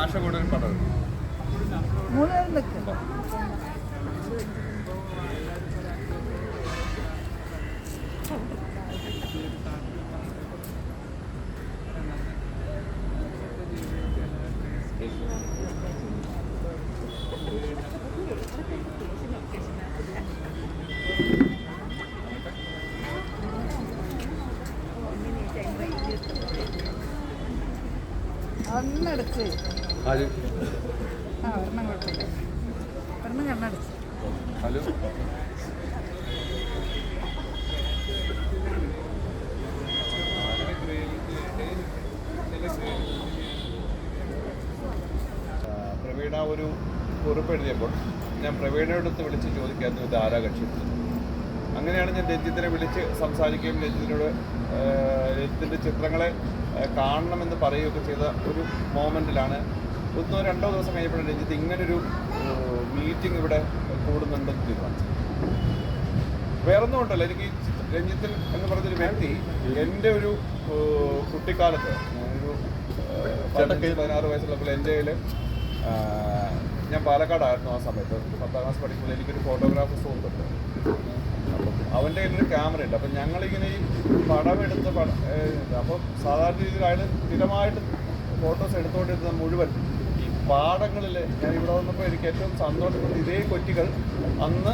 ആശ കൂടുതൽ പടം ഒന്നടച്ച് ഹലോ ഒരെണ്ണം കുഴപ്പമില്ല ഒരെണ്ണം കണ്ണടച്ച് ഹലോ പ്രവീണ ഒരു കുറിപ്പ് എഴുതിയപ്പോൾ ഞാൻ പ്രവീണയോടത്ത് വിളിച്ച് ചോദിക്കായിരുന്നു ഇത് ആരാ കക്ഷി. അങ്ങനെയാണ് ഞാൻ രഞ്ജിത്തിനെ വിളിച്ച് സംസാരിക്കുകയും രഞ്ജിത്തിൻ്റെ ചിത്രങ്ങളെ കാണണമെന്ന് പറയുകയൊക്കെ ചെയ്ത ഒരു മോമെൻറ്റിലാണ് 1-2 ദിവസം കഴിഞ്ഞപ്പോഴാണ് രഞ്ജിത്ത് ഇങ്ങനൊരു മീറ്റിംഗ് ഇവിടെ കൂടുന്നുണ്ടെന്ന് തീരുമാനിച്ചത്. വേറൊന്നും ഉണ്ടല്ലോ, എനിക്ക് രഞ്ജിത്തിൽ എന്ന് പറഞ്ഞൊരു വ്യക്തി എൻ്റെ ഒരു കുട്ടിക്കാലത്ത് ഞാനൊരു 15-16 വയസ്സുള്ളപ്പോൾ എൻ്റെ കയ്യിൽ ഞാൻ പാലക്കാടായിരുന്നു ആ സമയത്ത് 10ാം ക്ലാസ് പഠിക്കുമ്പോൾ എനിക്കൊരു ഫോട്ടോഗ്രാഫർ സുഹൃത്തുണ്ട്. അപ്പം അവൻ്റെ കയ്യിലൊരു ക്യാമറ ഉണ്ട്. അപ്പം ഞങ്ങളിങ്ങനെ ഈ പടമെടുത്ത് അപ്പം സാധാരണ രീതിയിൽ അയാൾ സ്ഥിരമായിട്ട് ഫോട്ടോസ് എടുത്തുകൊണ്ടിരുന്ന മുഴുവൻ ഈ പാടങ്ങളിൽ ഞാൻ ഇവിടെ വന്നപ്പോൾ എനിക്ക് ഏറ്റവും സന്തോഷമുണ്ട്. ഇതേ കൊറ്റികൾ അന്ന്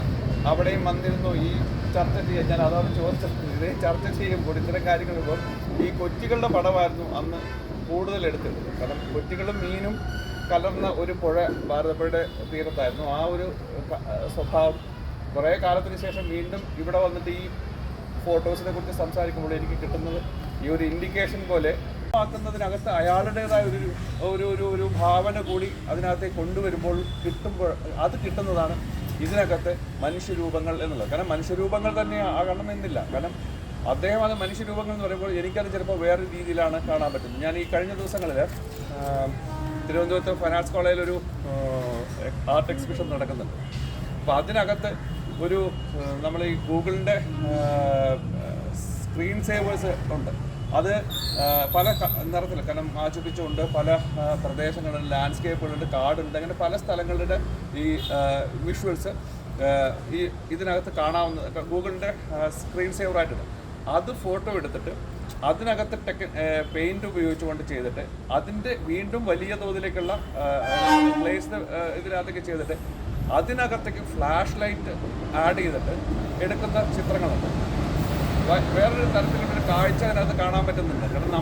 അവിടെയും വന്നിരുന്നു ഈ ചർച്ച ചെയ്യാൻ. ഞാൻ അതാണ് ചോദിച്ചത്. ഇതേ ചർച്ച ചെയ്യുമ്പോൾ ഇത്തരം കാര്യങ്ങളിപ്പോൾ ഈ കൊറ്റികളുടെ പടമായിരുന്നു അന്ന് കൂടുതൽ എടുത്തിരുന്നത്. കാരണം കൊറ്റികളും മീനും കലർന്ന ഒരു പുഴ ഭാരതപ്പുഴയുടെ തീരത്തായിരുന്നു. ആ ഒരു സ്വഭാവം കുറേ കാലത്തിന് ശേഷം വീണ്ടും ഇവിടെ വന്നിട്ട് ഈ ഫോട്ടോസിനെ കുറിച്ച് സംസാരിക്കുമ്പോൾ എനിക്ക് കിട്ടുന്നത് ഈ ഒരു ഇൻഡിക്കേഷൻ പോലെ ആക്കുന്നതിനകത്ത് അയാളുടേതായ ഒരു ഭാവന കൂടി അതിനകത്തേക്ക് കൊണ്ടുവരുമ്പോൾ അത് കിട്ടുന്നതാണ് ഇതിനകത്ത് മനുഷ്യരൂപങ്ങൾ എന്നുള്ളത്. കാരണം മനുഷ്യരൂപങ്ങൾ തന്നെ ആകണമെന്നില്ല. കാരണം അദ്ദേഹം അത് മനുഷ്യരൂപങ്ങൾ എന്ന് പറയുമ്പോൾ എനിക്കത് ചിലപ്പോൾ വേറെ രീതിയിലാണ് കാണാൻ പറ്റുന്നത്. ഞാൻ ഈ കഴിഞ്ഞ ദിവസങ്ങളിൽ തിരുവനന്തപുരത്ത് ഫൈൻ ആർട്സ് കോളേജിലൊരു ആർട്ട് എക്സിബിഷൻ നടക്കുന്നുണ്ട്. അപ്പോൾ അതിനകത്ത് നമ്മൾ ഈ ഗൂഗിളിൻ്റെ സ്ക്രീൻ സേവേഴ്സ് ഉണ്ട്. അത് പല നിറത്തിൽ, കാരണം ആചുപിച്ചുകൊണ്ട് പല പ്രദേശങ്ങളുണ്ട്, ലാൻഡ്സ്കേപ്പുകളുണ്ട്, കാടുണ്ട്, അങ്ങനെ പല സ്ഥലങ്ങളുടെ ഈ വിഷ്വൽസ് ഇതിനകത്ത് കാണാവുന്ന ഗൂഗിളിൻ്റെ സ്ക്രീൻ സേവറായിട്ടുണ്ട്. അത് ഫോട്ടോ എടുത്തിട്ട് അതിനകത്ത് പെയിൻറ് ഉപയോഗിച്ചുകൊണ്ട് ചെയ്തിട്ട് അതിൻ്റെ വീണ്ടും വലിയ തോതിലേക്കുള്ള പ്ലേസ് ഇതിനകത്തേക്ക് ചെയ്തിട്ട് അതിനകത്തേക്ക് ഫ്ലാഷ് ലൈറ്റ് ആഡ് ചെയ്തിട്ട് എടുക്കുന്ന ചിത്രങ്ങളുണ്ട്. വേറൊരു തരത്തിലുള്ളൊരു കാഴ്ച അതിനകത്ത് കാണാൻ പറ്റുന്നുണ്ട്. കാരണം